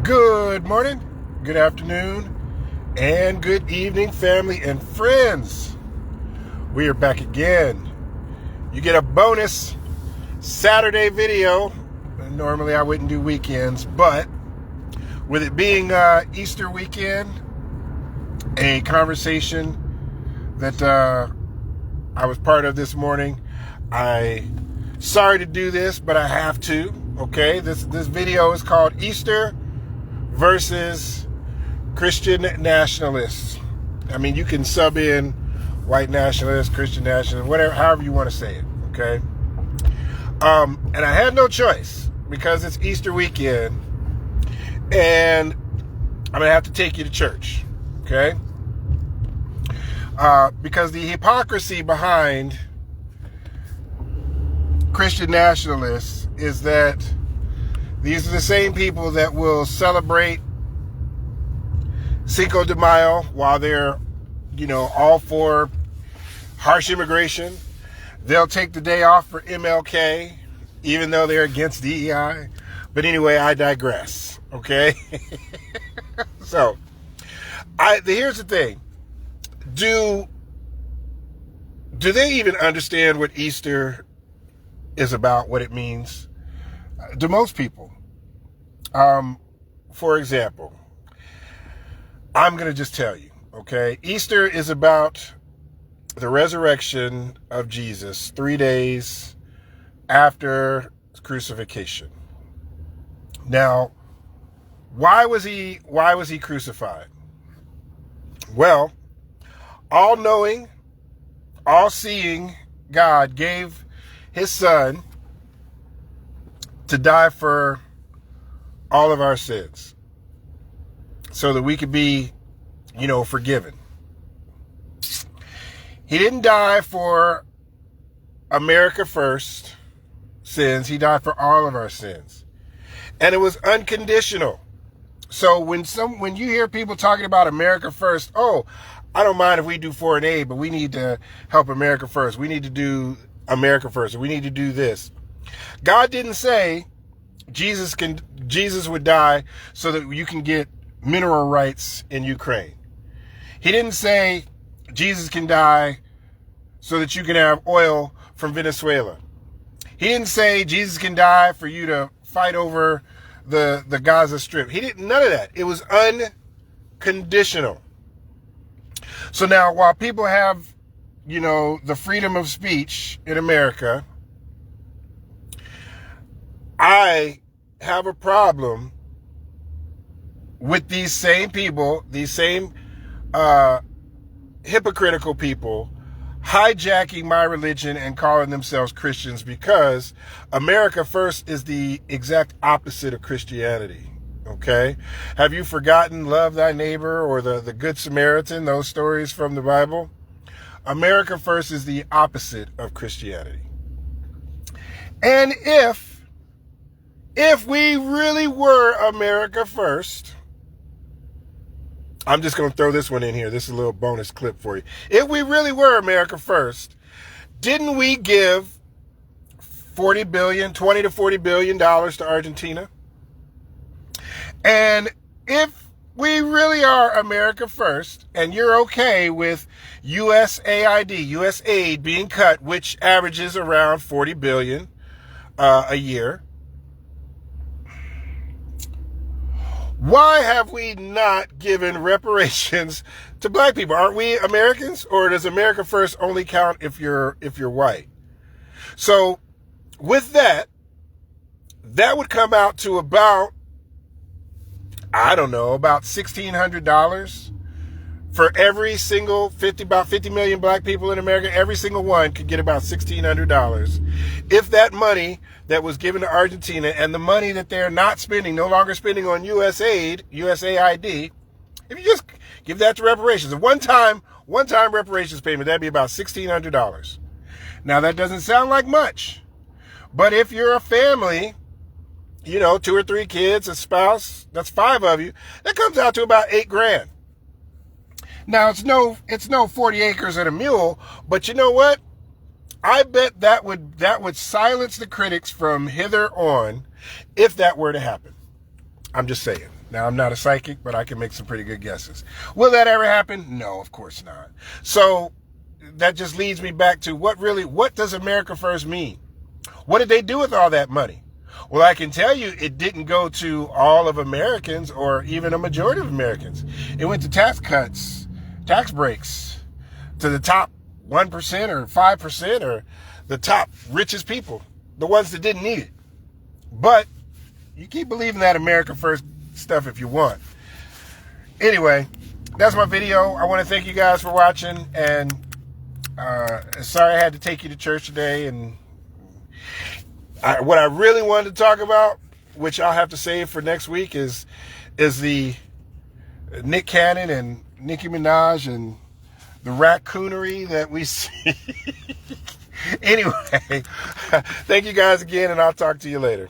Good morning, good afternoon, and good evening, family and friends. We are back again. You get a bonus Saturday video. Normally I wouldn't do weekends, but with it being Easter weekend, a conversation that I was part of this morning. Sorry to do this, but I have to. Okay, this video is called Easter versus Christian nationalists. I mean, you can sub in white nationalists, Christian nationalists, whatever, however you want to say it. Okay. And I had no choice because it's Easter weekend, and I'm gonna have to take you to church. Okay. Because the hypocrisy behind Christian nationalists is that these are the same people that will celebrate Cinco de Mayo while they're, all for harsh immigration. They'll take the day off for MLK, even though they're against DEI. But anyway, I digress. Okay? So, here's the thing. Do they even understand what Easter is about, what it means? Do most people? For example, I'm going to just tell you, okay? Easter is about the resurrection of Jesus 3 days after crucifixion. Now, why was he crucified? Well, all-knowing, all-seeing God gave his son to die for all of our sins so that we could be, forgiven. He didn't die for America first sins. He died for all of our sins. And it was unconditional. So when you hear people talking about America first, I don't mind if we do foreign aid, but we need to help America first. We need to do America first. We need to do this. God didn't say Jesus would die so that you can get mineral rights in Ukraine. He didn't say Jesus can die so that you can have oil from Venezuela. He didn't say Jesus can die for you to fight over the Gaza Strip. He didn't, none of that. It was unconditional. So now, while people have, the freedom of speech in America, I have a problem with these same people, these same hypocritical people, hijacking my religion and calling themselves Christians, because America first is the exact opposite of Christianity. Okay? Have you forgotten love thy neighbor or the Good Samaritan, those stories from the Bible? America first is the opposite of Christianity. And if we really were America first, I'm just going to throw this one in here. This is a little bonus clip for you. If we really were America first, didn't we give $20 to $40 billion to Argentina? And if we really are America first, and you're okay with US aid being cut, which averages around $40 billion a year, why have we not given reparations to black people? Aren't we Americans? Or does America first only count if you're white? So with that would come out to about $1,600 for every single about 50 million black people in America. Every single one could get about $1,600. If that money that was given to Argentina and the money that they're no longer spending on USAID, if you just give that to reparations, a one-time reparations payment, that'd be about $1,600. Now that doesn't sound like much, but if you're a family, 2 or 3 kids, a spouse, that's 5 of you, that comes out to about $8,000. Now it's no 40 acres and a mule, but you know what? I bet that would silence the critics from hither on if that were to happen. I'm just saying. Now, I'm not a psychic, but I can make some pretty good guesses. Will that ever happen? No, of course not. So that just leads me back to what does America First mean? What did they do with all that money? Well, I can tell you it didn't go to all of Americans or even a majority of Americans. It went to tax cuts, tax breaks, to the top 1% or 5% or the top richest people, the ones that didn't need it. But you keep believing that America First stuff if you want. Anyway, that's my video. I want to thank you guys for watching, and sorry I had to take you to church today. And what I really wanted to talk about, which I'll have to save for next week, is the Nick Cannon and Nicki Minaj and the raccoonery that we see. Anyway, thank you guys again, and I'll talk to you later.